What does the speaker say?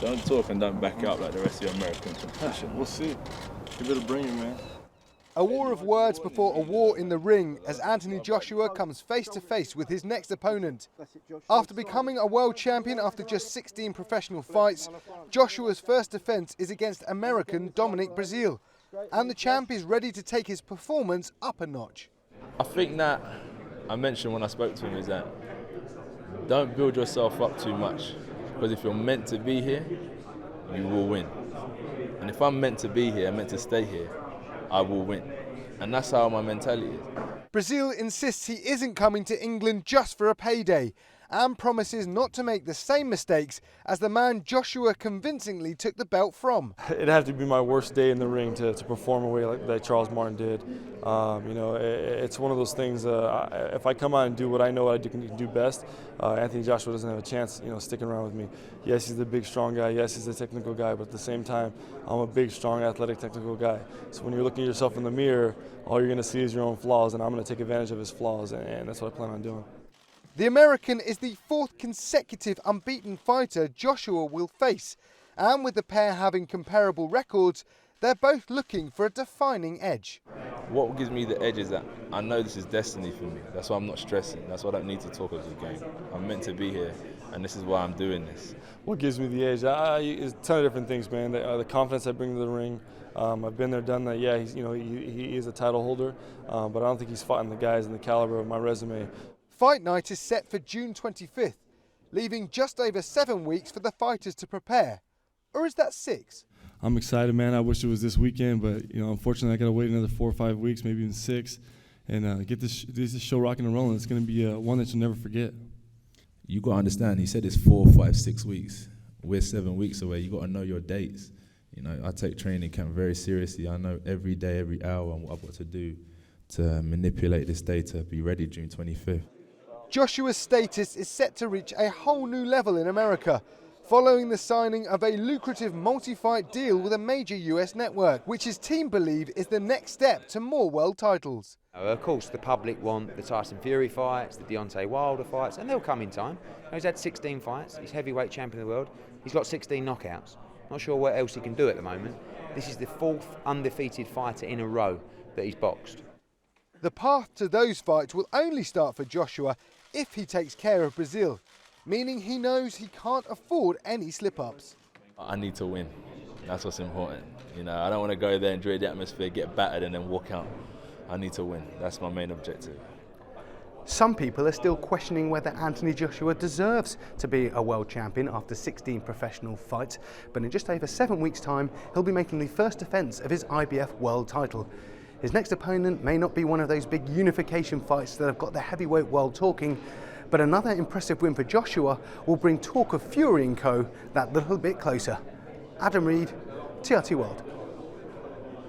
Don't talk and don't back up like the rest of your American competition. We'll see. You better bring it, man. A war of words before a war in the ring as Anthony Joshua comes face to face with his next opponent. After becoming a world champion after just 16 professional fights, Joshua's first defence is against American Dominic Breazeale, and the champ is ready to take his performance up a notch. I think that I mentioned when I spoke to him is that don't build yourself up too much, because if you're meant to be here, you will win. And if I'm meant to be here, I'm meant to stay here, I will win. And that's how my mentality is. Breazeale insists he isn't coming to England just for a payday and promises not to make the same mistakes as the man Joshua convincingly took the belt from. It'd have to be my worst day in the ring to perform a way like that Charles Martin did. You know, it's one of those things, if I come out and do what I know I can do best, Anthony Joshua doesn't have a chance, you know, sticking around with me. Yes, he's the big, strong guy. Yes, he's a technical guy, but at the same time, I'm a big, strong, athletic, technical guy. So when you're looking at yourself in the mirror, all you're going to see is your own flaws, and I'm going to take advantage of his flaws, and that's what I plan on doing. The American is the fourth consecutive unbeaten fighter Joshua will face, and with the pair having comparable records, they're both looking for a defining edge. What gives me the edge is that I know this is destiny for me. That's why I'm not stressing. That's why I don't need to talk of the game. I'm meant to be here, and this is why I'm doing this. What gives me the edge? It's a ton of different things, man. The confidence I bring to the ring. I've been there, done that. Yeah, he is a title holder, but I don't think he's fighting the guys in the caliber of my resume. Fight night is set for June 25th, leaving just over 7 weeks for the fighters to prepare. Or is that 6? I'm excited, man. I wish it was this weekend, but you know, unfortunately, I got to wait another 4 or 5 weeks, maybe even 6, and get this show rocking and rolling. It's going to be one that you'll never forget. You got to understand. He said it's 4, 5, 6 weeks. We're 7 weeks away. You got to know your dates. You know, I take training camp very seriously. I know every day, every hour, and what I've got to do to manipulate this day to be ready June 25th. Joshua's status is set to reach a whole new level in America, following the signing of a lucrative multi-fight deal with a major US network, which his team believe is the next step to more world titles. Of course, the public want the Tyson Fury fights, the Deontay Wilder fights, and they'll come in time. He's had 16 fights, he's heavyweight champion of the world, he's got 16 knockouts. Not sure what else he can do at the moment. This is the 4th undefeated fighter in a row that he's boxed. The path to those fights will only start for Joshua if he takes care of Breazeale, meaning he knows he can't afford any slip-ups. I need to win. That's what's important. You know, I don't want to go there, enjoy the atmosphere, get battered and then walk out. I need to win. That's my main objective. Some people are still questioning whether Anthony Joshua deserves to be a world champion after 16 professional fights, but in just over 7 weeks' time, he'll be making the first defence of his IBF world title. His next opponent may not be one of those big unification fights that have got the heavyweight world talking, but another impressive win for Joshua will bring talk of Fury & Co. that little bit closer. Adam Reed, TRT World.